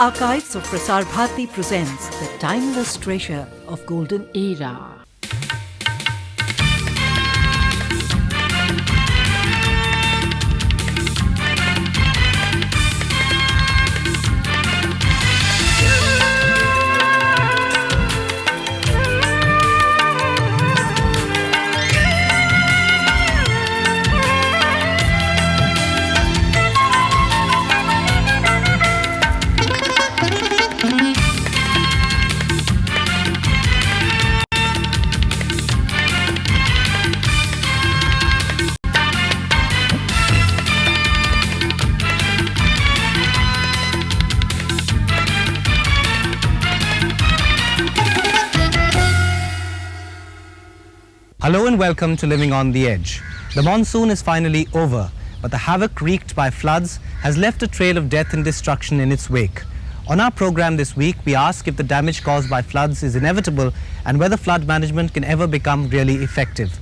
Archives of Prasar Bharati presents the timeless treasure of golden era. Hello and welcome to Living on the Edge. The monsoon is finally over, but the havoc wreaked by floods has left a trail of death and destruction in its wake. On our program this week, we ask if the damage caused by floods is inevitable and whether flood management can ever become really effective.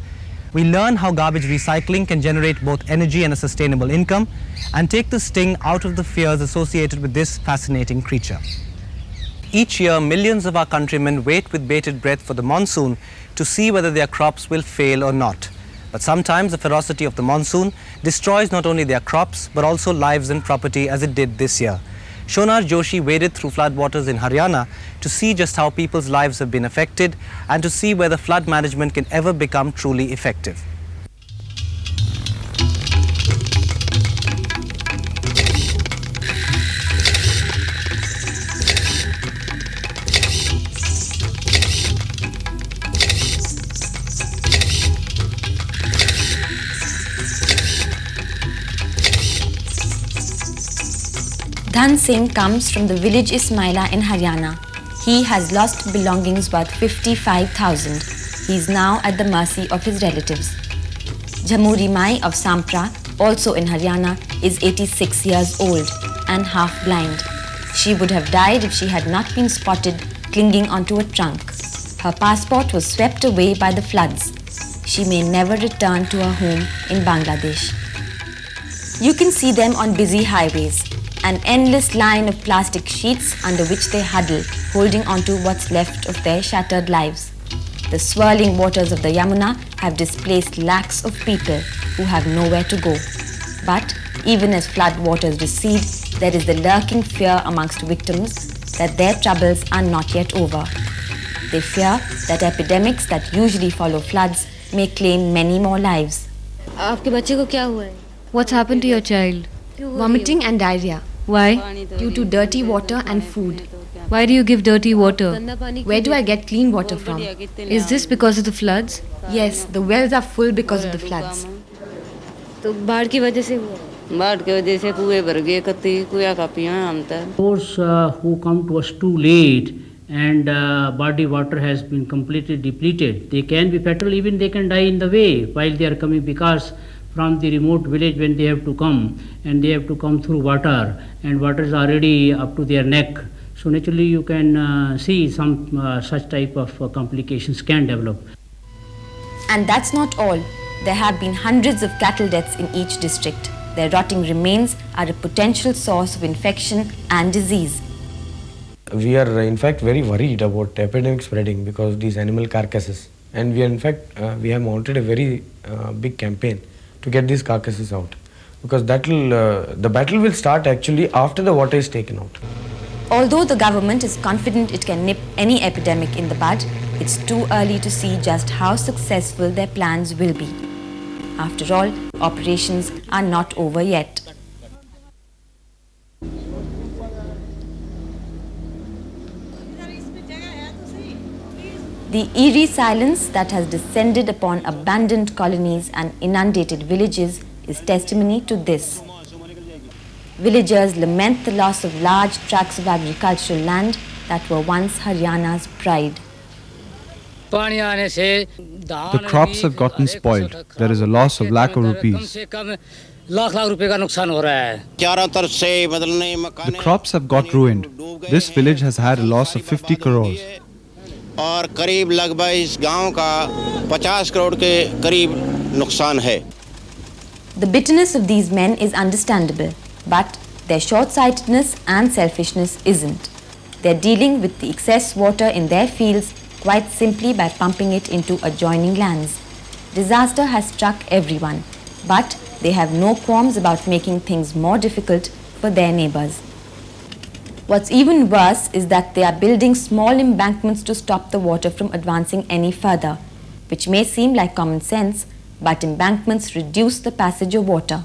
We learn how garbage recycling can generate both energy and a sustainable income and take the sting out of the fears associated with this fascinating creature. Each year, millions of our countrymen wait with bated breath for the monsoon to see whether their crops will fail or not. But sometimes the ferocity of the monsoon destroys not only their crops but also lives and property, as it did this year. Shonar Joshi waded through floodwaters in Haryana to see just how people's lives have been affected and to see whether flood management can ever become truly effective. Dhan Singh comes from the village Ismaila in Haryana. He has lost belongings worth 55,000. He is now at the mercy of his relatives. Jamuri Mai of Sampra, also in Haryana, is 86 years old and half blind. She would have died if she had not been spotted clinging onto a trunk. Her passport was swept away by the floods. She may never return to her home in Bangladesh. You can see them on busy highways. An endless line of plastic sheets under which they huddle, holding onto what's left of their shattered lives. The swirling waters of the Yamuna have displaced lakhs of people who have nowhere to go. But even as flood waters recede, there is the lurking fear amongst victims that their troubles are not yet over. They fear that epidemics that usually follow floods may claim many more lives. What's happened to your child? Vomiting and diarrhea. Why? Due to dirty water and food. Why do you give dirty water? Where do I get clean water from? Is this because of the floods? Yes, the wells are full because of the floods. Those who come to us too late and body water has been completely depleted, they can be fatal. Even they can die in the way while they are coming, because from the remote village when they have to come, and they have to come through water, and water is already up to their neck. So naturally you can see some such type of complications can develop. And that's not all. There have been hundreds of cattle deaths in each district. Their rotting remains are a potential source of infection and disease. We are in fact very worried about epidemic spreading because of these animal carcasses, and we are in fact we have mounted a very big campaign to get these carcasses out, because the battle will start actually after the water is taken out. Although the government is confident it can nip any epidemic in the bud, it's too early to see just how successful their plans will be. After all, operations are not over yet. The eerie silence that has descended upon abandoned colonies and inundated villages is testimony to this. Villagers lament the loss of large tracts of agricultural land that were once Haryana's pride. The crops have gotten spoiled. There is a loss of lakh of rupees. The crops have got ruined. This village has had a loss of 50 crores. और करीब लगभग इस गांव का 50 करोड़ के करीब नुकसान है. The bitterness of these men is understandable, but Their short-sightedness and selfishness isn't. They're dealing with the excess water in their fields quite simply by pumping it into adjoining lands. Disaster has struck everyone, but they have no qualms about making things more difficult for their neighbors. What's even worse is that they are building small embankments to stop the water from advancing any further, which may seem like common sense, but embankments reduce the passage of water.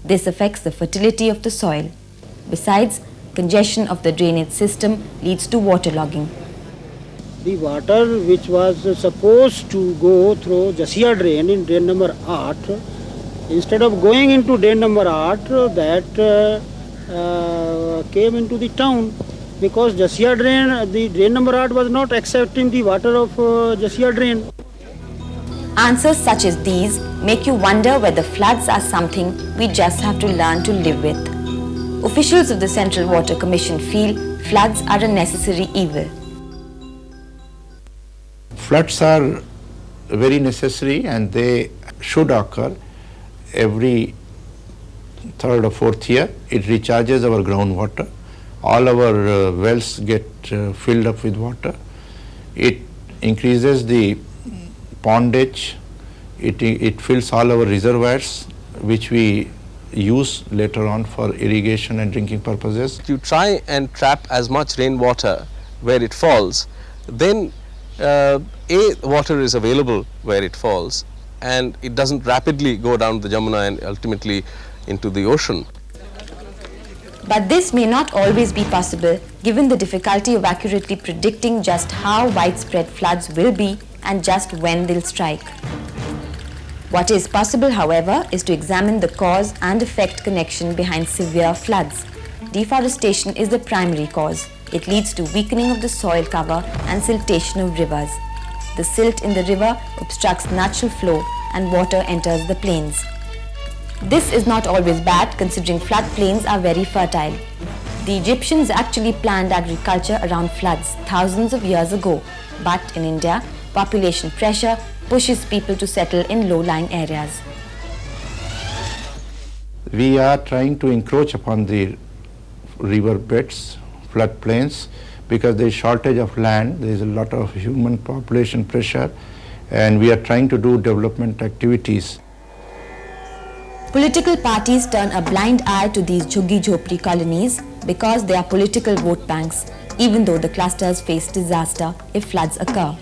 This affects the fertility of the soil. Besides, congestion of the drainage system leads to waterlogging. The water which was supposed to go through Jasia drain in drain number 8, instead of going into drain number 8, that came into the town, because Jasia drain, the drain number 8 was not accepting the water of Jasia drain. Answers such as these make you wonder whether floods are something we just have to learn to live with. Officials of the Central Water Commission feel floods are a necessary evil. Floods are very necessary and they should occur every third or fourth year. It recharges our groundwater. All our wells get filled up with water. It increases the pondage. It fills all our reservoirs, which we use later on for irrigation and drinking purposes. If you try and trap as much rainwater where it falls, then water is available where it falls and it doesn't rapidly go down the Jamuna and ultimately into the ocean. But this may not always be possible given the difficulty of accurately predicting just how widespread floods will be and just when they'll strike. What is possible, however, is to examine the cause and effect connection behind severe floods. Deforestation is the primary cause. It leads to weakening of the soil cover and siltation of rivers. The silt in the river obstructs natural flow and water enters the plains. This is not always bad considering floodplains are very fertile. The Egyptians actually planned agriculture around floods thousands of years ago, but in India, population pressure pushes people to settle in low-lying areas. We are trying to encroach upon the river beds, floodplains, because there is shortage of land, there is a lot of human population pressure, and we are trying to do development activities. Political parties turn a blind eye to these Jhuggi-Jhopri colonies because they are political vote banks, even though the clusters face disaster if floods occur.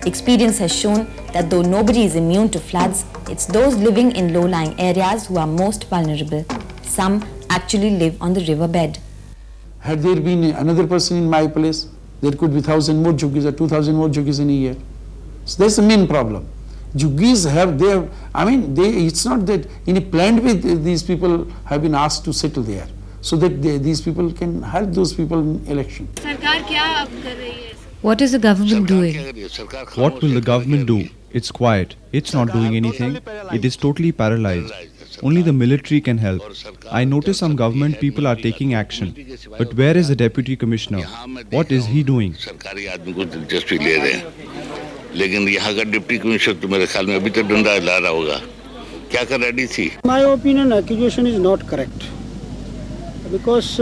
Experience has shown that though nobody is immune to floods, it's those living in low-lying areas who are most vulnerable. Some actually live on the riverbed. Had there been another person in my place, there could be 1,000 more Jhuggis or 2,000 more Jhuggis in a year. So that's the main problem. Jhuggis it's not that in a planned way these people have been asked to settle there, so that these people can help those people in election. What is the government doing? What will the government do? It's quiet. It's not doing anything. It is totally paralyzed. Only the military can help. I notice some government people are taking action. But where is the deputy commissioner? What is he doing? My opinion, accusation is not correct. Because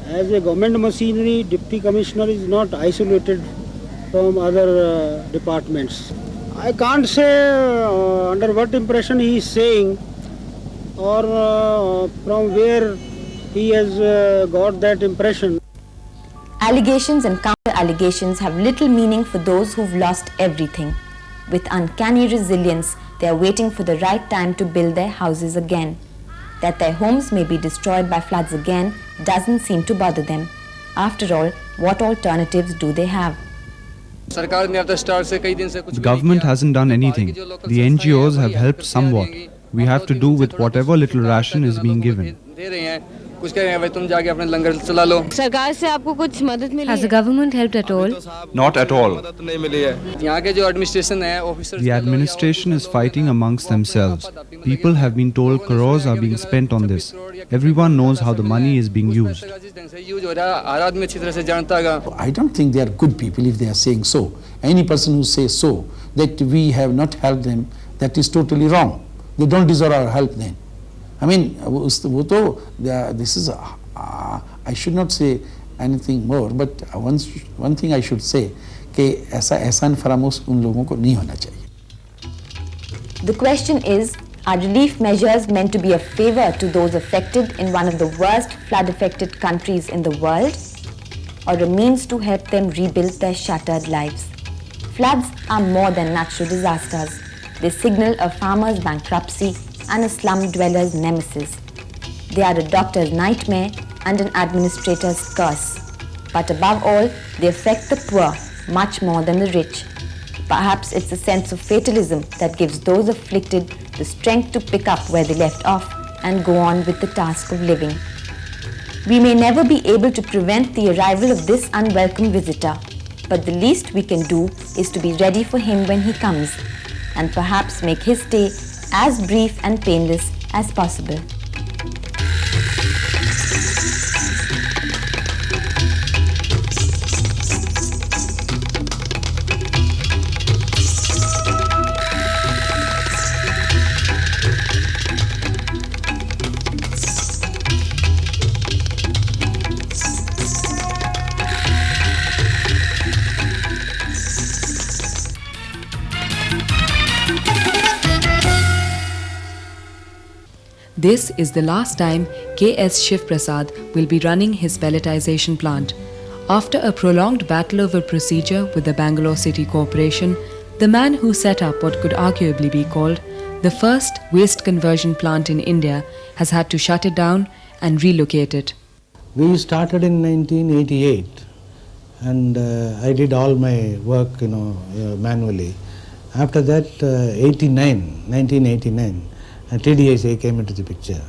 as a government machinery, deputy commissioner is not isolated from other departments. I can't say under what impression he is saying or from where he has got that impression. Allegations and counter-allegations have little meaning for those who've lost everything. With uncanny resilience, they are waiting for the right time to build their houses again. That their homes may be destroyed by floods again doesn't seem to bother them. After all, what alternatives do they have? The government hasn't done anything. The NGOs have helped somewhat. We have to do with whatever little ration is being given. Has the government helped at all? Not at all. The administration is fighting amongst themselves. People have been told crores are being spent on this. Everyone knows how the money is being used. I don't think they are good people if they are saying so. Any person who says so, that we have not helped them, that is totally wrong. They don't deserve our help then. I mean, this is, I should not say anything more, but one thing I should say, कि ऐसा एहसान फरामोश उन लोगों को नहीं होना चाहिए. The question is, are relief measures meant to be a favor to those affected in one of the worst flood-affected countries in the world, or a means to help them rebuild their shattered lives? Floods are more than natural disasters. They signal a farmer's bankruptcy and a slum dweller's nemesis. They are a doctor's nightmare and an administrator's curse. But above all, they affect the poor much more than the rich. Perhaps it's a sense of fatalism that gives those afflicted the strength to pick up where they left off and go on with the task of living. We may never be able to prevent the arrival of this unwelcome visitor, but the least we can do is to be ready for him when he comes, and perhaps make his stay as brief and painless as possible. This is the last time K.S. Shiv Prasad will be running his pelletization plant. After a prolonged battle over procedure with the Bangalore City Corporation, the man who set up what could arguably be called the first waste conversion plant in India has had to shut it down and relocate it. We started in 1988 and I did all my work manually. After that 1989, TDSA came into the picture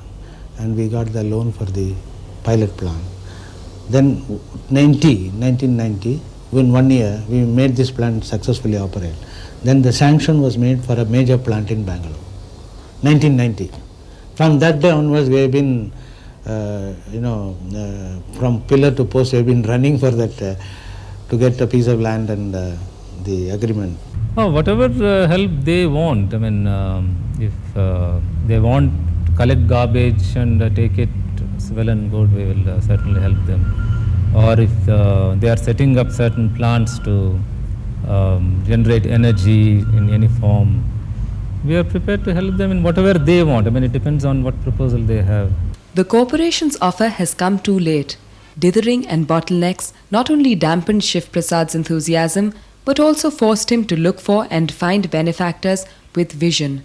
and we got the loan for the pilot plant. Then 1990, in 1 year, we made this plant successfully operate. Then the sanction was made for a major plant in Bangalore, 1990. From that day onwards, we have been, from pillar to post, we have been running for that to get a piece of land and the agreement. Oh, whatever help they want. I mean, if they want to collect garbage and take it, it's well and good, we will certainly help them. Or if they are setting up certain plants to generate energy in any form, we are prepared to help them in whatever they want. I mean, it depends on what proposal they have. The corporation's offer has come too late. Dithering and bottlenecks not only dampened Shiv Prasad's enthusiasm, but also forced him to look for and find benefactors with vision.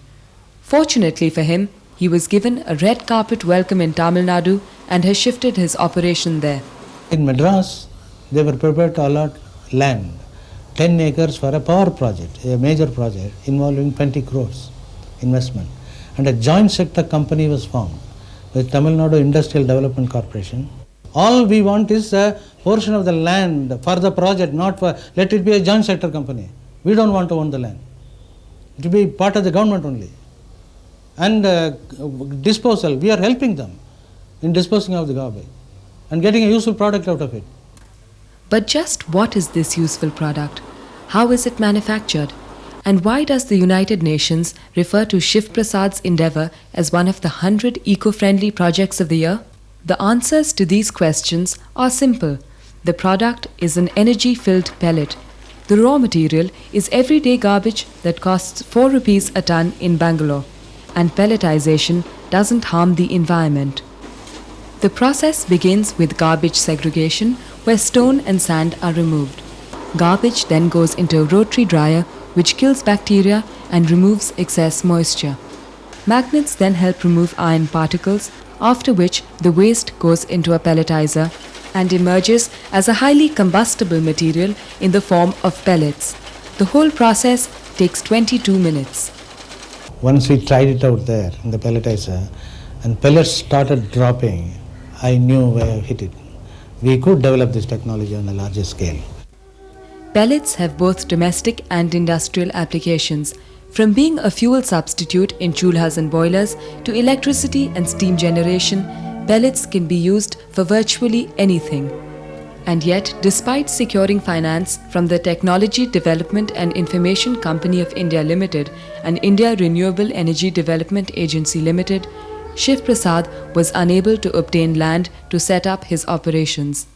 Fortunately for him, he was given a red carpet welcome in Tamil Nadu and has shifted his operation there. In Madras, they were prepared to allot land, 10 acres for a power project, a major project involving 20 crores investment. And a joint sector company was formed with Tamil Nadu Industrial Development Corporation. All we want is a portion of the land for the project, not for, let it be a joint sector company. We don't want to own the land. It will be part of the government only. And disposal, we are helping them in disposing of the garbage and getting a useful product out of it. But just what is this useful product? How is it manufactured? And why does the United Nations refer to Shiv Prasad's endeavor as one of the 100 eco-friendly projects of the year? The answers to these questions are simple. The product is an energy-filled pellet. The raw material is everyday garbage that costs 4 rupees a ton in Bangalore. And pelletization doesn't harm the environment. The process begins with garbage segregation, where stone and sand are removed. Garbage then goes into a rotary dryer, which kills bacteria and removes excess moisture. Magnets then help remove iron particles, after which the waste goes into a pelletizer and emerges as a highly combustible material in the form of pellets. The whole process takes 22 minutes. Once we tried it out there in the pelletizer and pellets started dropping, I knew where I hit it. We could develop this technology on a larger scale. Pellets have both domestic and industrial applications. From being a fuel substitute in chulhas and boilers to electricity and steam generation, pellets can be used for virtually anything. And yet, despite securing finance from the Technology Development and Information Company of India Limited and India Renewable Energy Development Agency Limited, Shiv Prasad was unable to obtain land to set up his operations.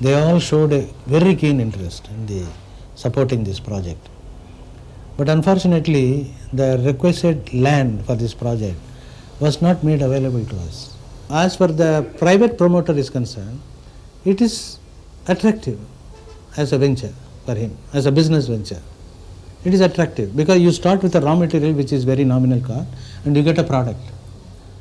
They all showed a very keen interest in supporting this project. But unfortunately, the requisite land for this project was not made available to us. As far the private promoter is concerned, it is attractive as a venture for him, as a business venture. It is attractive because you start with a raw material which is very nominal cost and you get a product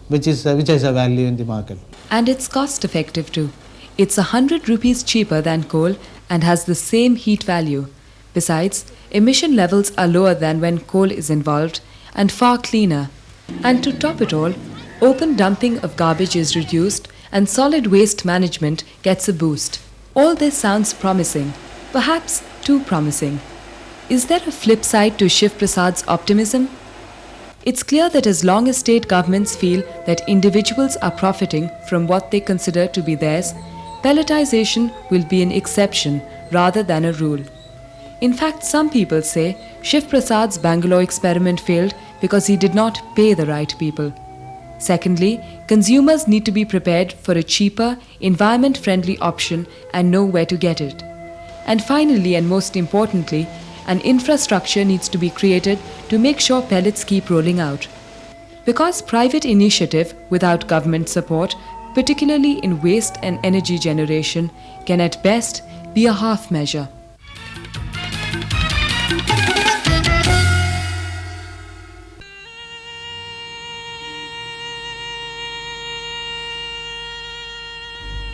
which has a value in the market. And it's cost effective too. It's 100 rupees cheaper than coal and has the same heat value. Besides, emission levels are lower than when coal is involved and far cleaner. And to top it all, open dumping of garbage is reduced and solid waste management gets a boost. All this sounds promising, perhaps too promising. Is there a flip side to Shiv Prasad's optimism? It's clear that as long as state governments feel that individuals are profiting from what they consider to be theirs, pelletization will be an exception rather than a rule. In fact, some people say Shiv Prasad's Bangalore experiment failed because he did not pay the right people. Secondly, consumers need to be prepared for a cheaper, environment-friendly option and know where to get it. And finally, and most importantly, an infrastructure needs to be created to make sure pellets keep rolling out. Because private initiative without government support, particularly in waste and energy generation, can at best be a half measure.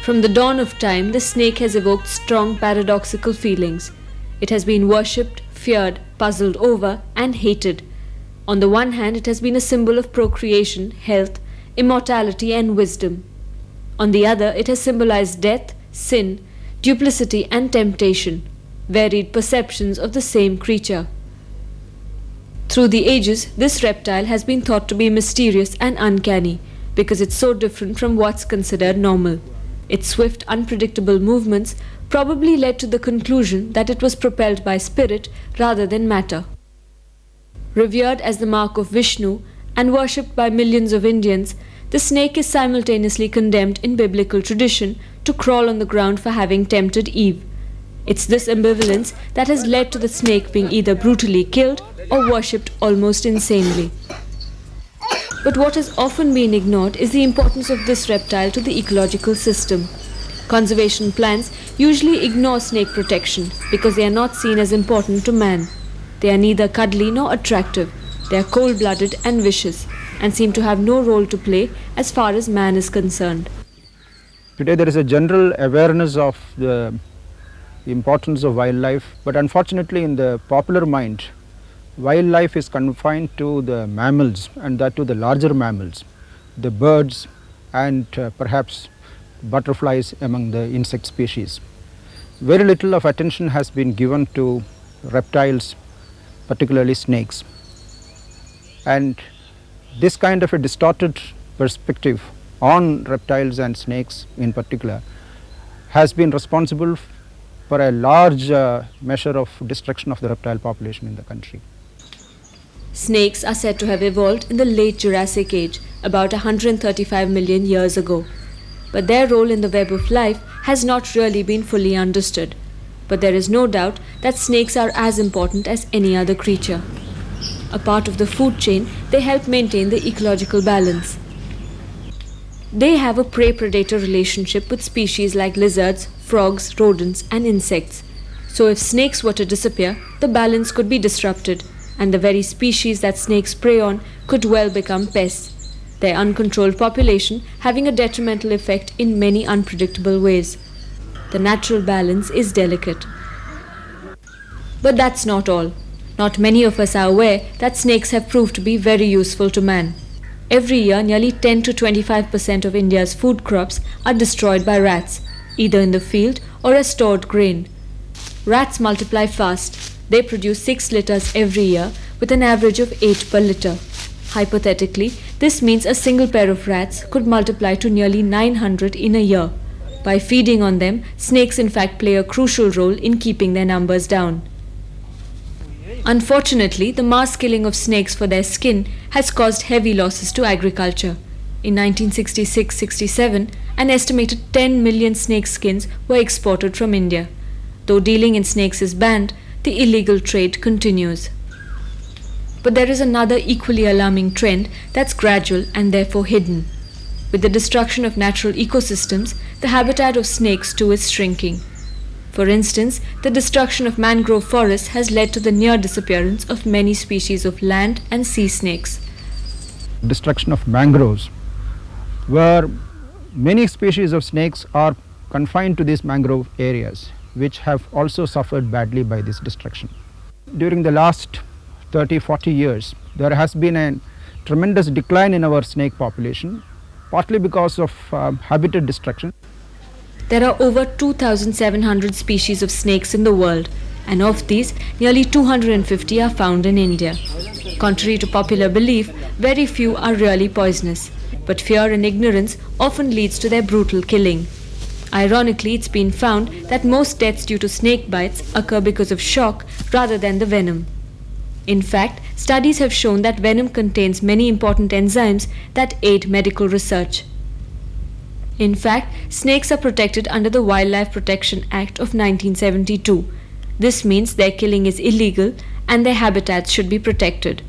From the dawn of time, the snake has evoked strong paradoxical feelings. It has been worshipped, feared, puzzled over, and hated. On the one hand, it has been a symbol of procreation, health, immortality, and wisdom. On the other, it has symbolized death, sin, duplicity, and temptation, varied perceptions of the same creature. Through the ages, this reptile has been thought to be mysterious and uncanny because it's so different from what's considered normal. Its swift, unpredictable movements probably led to the conclusion that it was propelled by spirit rather than matter. Revered as the mark of Vishnu and worshipped by millions of Indians, the snake is simultaneously condemned in biblical tradition to crawl on the ground for having tempted Eve. It's this ambivalence that has led to the snake being either brutally killed or worshipped almost insanely. But what has often been ignored is the importance of this reptile to the ecological system. Conservation plans usually ignore snake protection because they are not seen as important to man. They are neither cuddly nor attractive. They are cold-blooded and vicious and seem to have no role to play as far as man is concerned. Today there is a general awareness of the importance of wildlife, but unfortunately in the popular mind, wildlife is confined to the mammals, and that to the larger mammals, the birds and perhaps butterflies among the insect species. Very little of attention has been given to reptiles, particularly snakes. And this kind of a distorted perspective on reptiles and snakes in particular has been responsible for a large measure of destruction of the reptile population in the country. Snakes are said to have evolved in the late Jurassic Age, about 135 million years ago. But their role in the web of life has not really been fully understood. But there is no doubt that snakes are as important as any other creature. A part of the food chain, they help maintain the ecological balance. They have a prey-predator relationship with species like lizards, frogs, rodents, and insects. So if snakes were to disappear, the balance could be disrupted, and the very species that snakes prey on could well become pests, their uncontrolled population having a detrimental effect in many unpredictable ways. The natural balance is delicate. But that's not all. Not many of us are aware that snakes have proved to be very useful to man. Every year, nearly 10 to 25% of India's food crops are destroyed by rats, either in the field or as stored grain. Rats multiply fast. They produce 6 litters every year with an average of 8 per litter. Hypothetically, this means a single pair of rats could multiply to nearly 900 in a year. By feeding on them, snakes in fact play a crucial role in keeping their numbers down. Unfortunately, the mass killing of snakes for their skin has caused heavy losses to agriculture. In 1966-67, an estimated 10 million snake skins were exported from India. Though dealing in snakes is banned, the illegal trade continues. But there is another equally alarming trend that's gradual and therefore hidden. With the destruction of natural ecosystems, the habitat of snakes too is shrinking. For instance, the destruction of mangrove forests has led to the near disappearance of many species of land and sea snakes. Destruction of mangroves, where many species of snakes are confined to these mangrove areas, which have also suffered badly by this destruction. During the last 30-40 years, there has been a tremendous decline in our snake population, partly because of habitat destruction. There are over 2,700 species of snakes in the world, and of these, nearly 250 are found in India. Contrary to popular belief, very few are really poisonous, but fear and ignorance often leads to their brutal killing. Ironically, it's been found that most deaths due to snake bites occur because of shock rather than the venom. In fact, studies have shown that venom contains many important enzymes that aid medical research. In fact, snakes are protected under the Wildlife Protection Act of 1972. This means their killing is illegal and their habitats should be protected.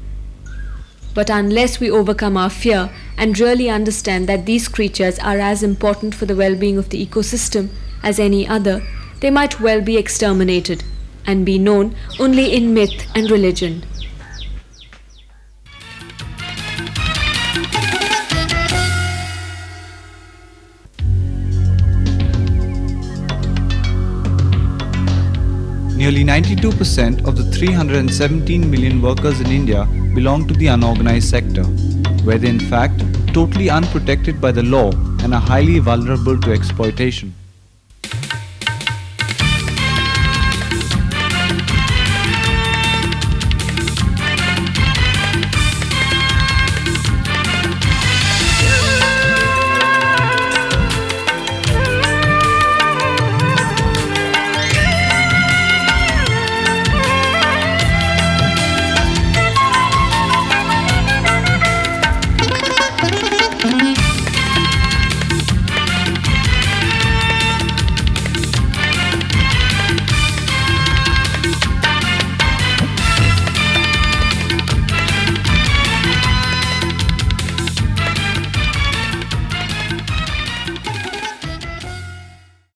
But unless we overcome our fear and really understand that these creatures are as important for the well-being of the ecosystem as any other, they might well be exterminated and be known only in myth and religion. Nearly 92% of the 317 million workers in India belong to the unorganized sector, where they in fact totally unprotected by the law and are highly vulnerable to exploitation.